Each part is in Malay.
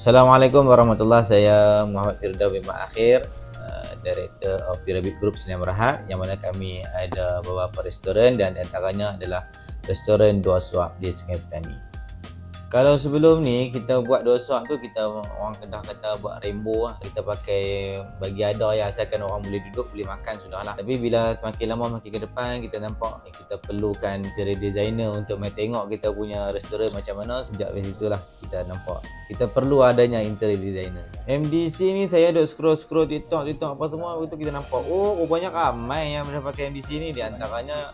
Assalamualaikum warahmatullahi wabarakatuh. Saya Muhammad Firdaus bin Ma'akhir, Director of Firabit Group Sdn Bhd, yang mana kami ada beberapa restoran dan antaranya adalah restoran Dua Suap di Sungai Petani. Kalau sebelum ni kita buat Dua Suap tu, kita orang Kedah kata buat rainbow lah. Kita pakai bagi ada ya, asalkan orang boleh duduk, boleh makan sudahlah. Tapi bila semakin lama makin ke depan, kita nampak kita perlukan interior designer untuk main tengok kita punya restoran macam mana. Sejak dari situlah kita nampak kita perlu adanya interior designer. MDC ni saya duk scroll TikTok apa semua, begitu kita nampak oh banyak ramai yang pakai MDC ni. Di antaranya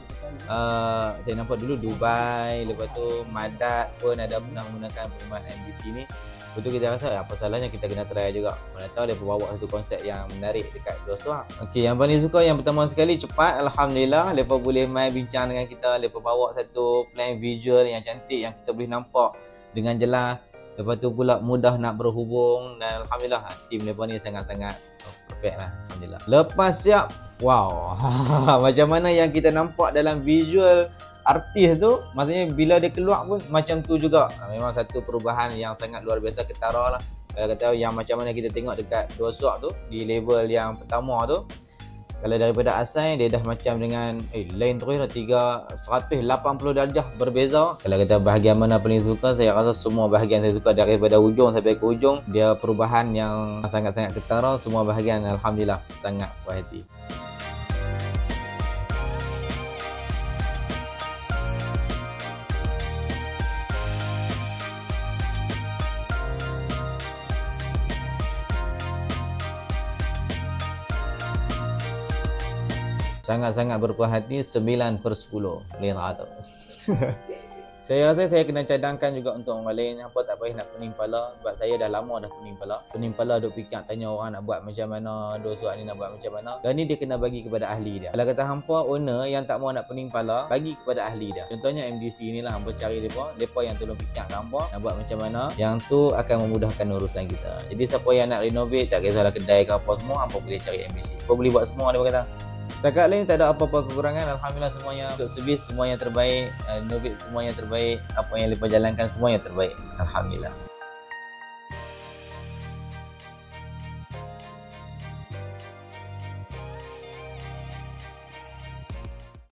saya nampak dulu Dubai, lepas tu Madat pun ada pernah menggunakan perkhidmatan MDC ni. Lepas tu kita rasa apa salahnya kita kena try juga. Mana tahu dia bawa satu konsep yang menarik dekat Dua Suap. Okey, yang paling suka yang pertama sekali cepat, alhamdulillah. Lepas boleh main bincang dengan kita, lepas bawa satu plan visual yang cantik yang kita boleh nampak dengan jelas. Lepas tu pula mudah nak berhubung, dan alhamdulillah tim mereka ni sangat-sangat perfect lah, alhamdulillah. Lepas siap, wow. Macam mana yang kita nampak dalam visual artis tu, maksudnya bila dia keluar pun macam tu juga. Memang satu perubahan yang sangat luar biasa, ketara lah. Kalau kata yang macam mana kita tengok dekat Dua Suap tu, di level yang pertama tu, kalau daripada asal dia dah macam dengan lain terus dah 180 darjah berbeza. Kalau kata bahagian mana paling suka, saya rasa semua bahagian saya suka, daripada ujung sampai ke ujung. Dia perubahan yang sangat-sangat ketara. Semua bahagian alhamdulillah sangat puas hati. Sangat-sangat berpuas hati, 9/10 boleh kata. Saya rasa saya kena cadangkan juga untuk orang lain. Apa tak payah nak pening kepala, sebab saya dah lama dah pening kepala. Pening kepala duk fikir tanya orang nak buat macam mana, Dua Suap ni nak buat macam mana. Dan ni dia kena bagi kepada ahli dia. Kalau kata hampa owner yang tak mau nak pening kepala, bagi kepada ahli dia. Contohnya MDC ni lah, hampa cari depa yang tolong fikir hampa nak buat macam mana. Yang tu akan memudahkan urusan kita. Jadi siapa yang nak renovate, tak kisahlah kedai ke apa semua, hampa boleh cari MDC. Hampa boleh buat semua, dia kata. Setakat lain tak ada apa-apa kekurangan, alhamdulillah semuanya untuk servis, semuanya terbaik, renovate semuanya terbaik, apa yang lepas jalankan semuanya terbaik, alhamdulillah.